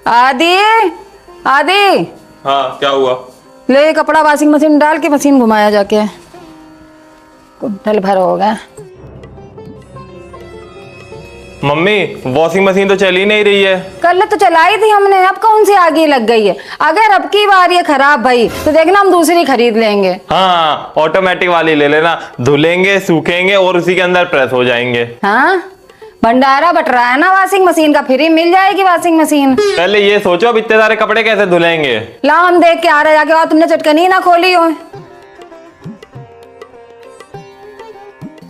आदि आदि। हाँ क्या हुआ? ले कपड़ा वॉशिंग मशीन डाल के मशीन घुमाया जाके, कुंटल भर होगा। मम्मी वॉशिंग मशीन तो चल ही नहीं रही है। कल तो चलाई थी हमने, अब कौन सी आगे लग गई है। अगर अब की बार ये खराब भई तो देखना हम दूसरी खरीद लेंगे। हाँ ऑटोमेटिक वाली ले लेना, धुलेंगे सूखेंगे और उसी के अंदर प्रेस हो जाएंगे। हाँ भंडारा बट रहा है ना वॉशिंग मशीन का, फ्री मिल जाएगी वॉशिंग मशीन। पहले ये सोचो अब इतने सारे कपड़े कैसे धुलेंगे। लाओ हम देख के आ रहे जाके। तुमने चटकनी ना खोली हो।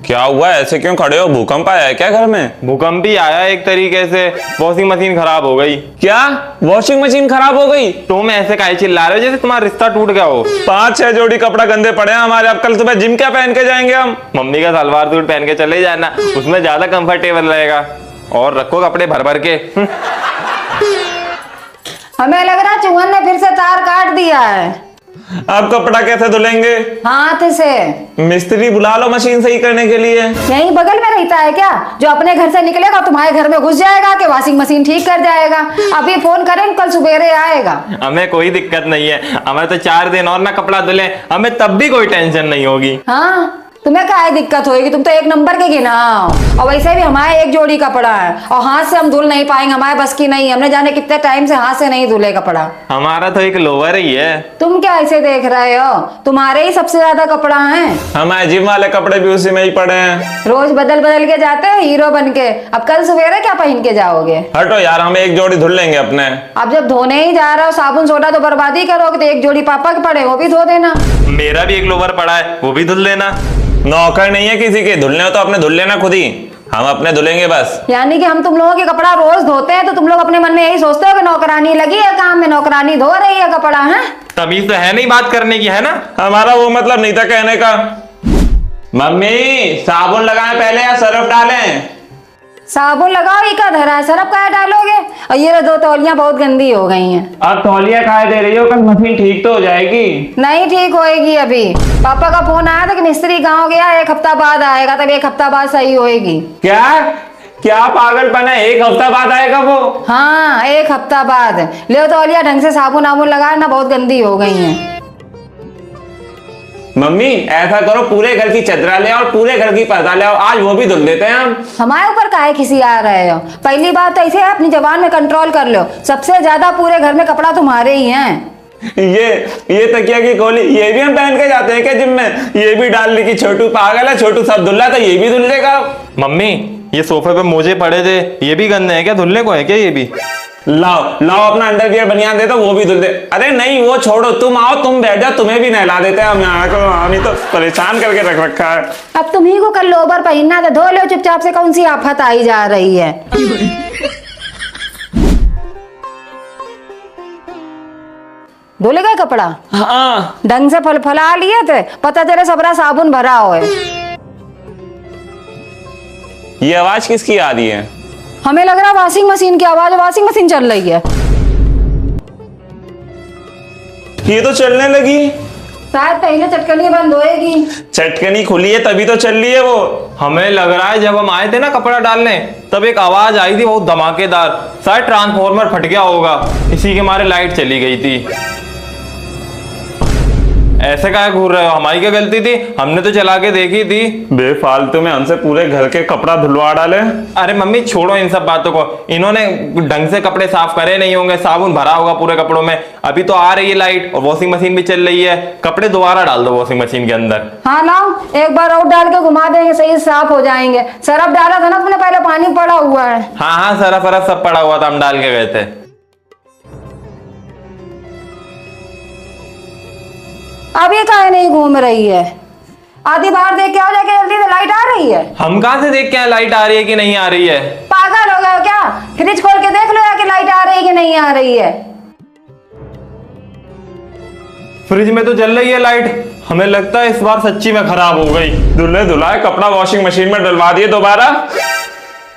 क्या हुआ, ऐसे क्यों खड़े हो? भूकंप आया है क्या घर में? भूकंप ही आया एक तरीके से। वॉशिंग मशीन खराब हो गई। क्या वॉशिंग मशीन खराब हो गई? तुम ऐसे काहे चिल्ला रहे हो जैसे तुम्हारा रिश्ता टूट गया हो। 5-6 जोड़ी कपड़ा गंदे पड़े हैं हमारे। अब कल सुबह जिम क्या पहन के जाएंगे हम? मम्मी का सलवार सूट पहन के चले जाना, उसमें ज्यादा कंफर्टेबल रहेगा। और रखो कपड़े भर भर के। हमें लग रहा चूहन ने फिर से तार काट दिया है। अब कपड़ा कैसे धुलेंगे? हाथ से। मिस्त्री बुला लो मशीन सही करने के लिए। यहीं बगल में रहता है क्या, जो अपने घर से निकलेगा तुम्हारे घर में घुस जाएगा कि वॉशिंग मशीन ठीक कर जाएगा। अभी फोन करें कल सुबेरे आएगा। हमें कोई दिक्कत नहीं है, हमें तो 4 दिन और ना कपड़ा धुले, हमें तब भी कोई टेंशन नहीं होगी। हाँ तुम्हें क्या दिक्कत होगी, तुम तो एक नंबर के गिनाओ। और वैसे भी हमारे एक जोड़ी कपड़ा है और हाथ से हम धुल नहीं पाएंगे, हमारे बस की नहीं। हमने जाने कितने टाइम से हाथ से नहीं धुले कपड़ा। हमारा तो एक लोअर ही है। तुम क्या ऐसे देख रहे हो, तुम्हारे ही सबसे ज्यादा कपड़ा है। हमारे जिम वाले कपड़े भी उसी में ही पड़े हैं। रोज बदल बदल के जाते हो हीरो बन के। अब कल सवेरे क्या पहन के जाओगे? हटो यार, हम एक जोड़ी धुल लेंगे अपने। अब जब धोने ही जा रहे हो, साबुन सोडा तो बर्बादी करोगे, तो एक जोड़ी पापा के पड़े वो भी धो देना। मेरा भी एक लोअर पड़ा है, वो भी धुल लेना। नौकर नहीं है किसी के, धुलने हो तो अपने धुल लेना खुद ही, हम अपने धुलेंगे बस। यानी कि हम तुम लोगों के कपड़ा रोज धोते हैं तो तुम लोग अपने मन में यही सोचते हो कि नौकरानी लगी है काम में, नौकरानी धो रही है कपड़ा। है तमीज तो है नहीं बात करने की, है ना? हमारा वो मतलब नहीं था कहने का। मम्मी साबुन लगाएं पहले या सरफ डालें? साबुन लगाओ, ये का धरा है, सरफ का डालोगे। और ये 2 तौलियां बहुत गंदी हो गई हैं। अब तौलिया खाए दे रही हो, कल मशीन ठीक तो हो जाएगी। नहीं ठीक होएगी। अभी पापा का फोन आया था कि मिस्त्री गांव गया, 1 हफ्ता बाद आएगा, तब 1 हफ्ता बाद सही होएगी। क्या क्या पागलपन है, 1 हफ्ता बाद आएगा वो? हाँ 1 हफ्ता बाद। ले तौलिया ढंग से साबुन आबुन लगा ना, बहुत गंदी हो गई हैं। मम्मी ऐसा करो, पूरे घर की चदरा ले और पूरे घर की पर्दा ले आओ, आज वो भी धुल देते हैं हम। हमारे ऊपर काहे किसी आ रहे हो? पहली बात तो ऐसे है, अपनी जबान में कंट्रोल कर लो। सबसे ज्यादा पूरे घर में कपड़ा तुम्हारे ही हैं। ये तकिया की खोली ये भी हम पहन के जाते हैं क्या जिम में? ये भी डाल ली कि छोटू पागल है, छोटू सब धुल रहा था, ये भी धुल लेगा। मम्मी ये सोफे पे मोजे पड़े थे, ये भी गंदे हैं क्या? धुलने को है क्या ये भी? लाओ लाओ अपना अंडरवियर बनियान दे दो, वो भी धुल दे। अरे नहीं वो छोड़ो, तुम आओ, तुम बैठ जाओ, तुम्हें भी नहला देते हैं हम। यहाँ को हमें तो परेशान करके रख रखा है। अब तुम्ही को कल लोबर पहनना था, धो लो चुपचाप से, कौन सी आफत आई जा रही है। धुल गए कपड़ा? हाँ ढंग से फला लिए थे, पता चले सबरा साबुन भरा हो। ये आवाज किसकी आ रही है? हमें लग रहा वॉशिंग मशीन की आवाज, वॉशिंग मशीन चल रही है। ये तो चलने लगी। शायद पहले चटकनी बंद होएगी। चटकनी खुली है तभी तो चल रही है वो। हमें लग रहा है जब हम आए थे ना कपड़ा डालने, तब एक आवाज आई थी बहुत धमाकेदार, शायद ट्रांसफॉर्मर फट गया होगा, इसी के मारे लाइट चली गई थी। ऐसे काहे घूर रहे हो, हमारी क्या गलती थी? हमने तो चला के देखी थी। बेफालतू में हमसे पूरे घर के कपड़ा धुलवा डाले। अरे मम्मी छोड़ो इन सब बातों को, इन्होंने ढंग से कपड़े साफ करे नहीं होंगे, साबुन भरा होगा पूरे कपड़ों में। अभी तो आ रही है लाइट और वॉशिंग मशीन भी चल रही है, कपड़े दोबारा डाल दो वॉशिंग मशीन के अंदर। हाँ लाओ एक बार और डाल के घुमा देंगे, सही साफ हो जाएंगे। सरफ डाला था ना तुमने, पहले पानी पड़ा हुआ है। हाँ हाँ सरफ सरफ सब पड़ा हुआ था, हम डाल के गए थे। अभी काहे नहीं घूम रही है? आधी बाहर देख के आओ जाके जल्दी से, लाइट आ रही है। हम कहाँ से देख के आए लाइट आ रही है कि नहीं आ रही है? पागल हो गए हो क्या? फ्रिज खोल के देख लो कि लाइट आ रही है कि नहीं आ रही है। फ्रिज में तो जल रही है लाइट, हमें लगता है इस बार सच्ची में खराब हो गई। धुले धुलाए कपड़ा वॉशिंग मशीन में डलवा दिए दोबारा।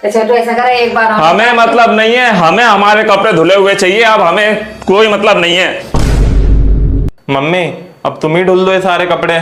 तो ऐसा करे एक बार। हमें मतलब नहीं है, हमें हमारे कपड़े धुले हुए चाहिए, अब हमें कोई मतलब नहीं है। मम्मी अब तुम ही धुल दो ये सारे कपड़े।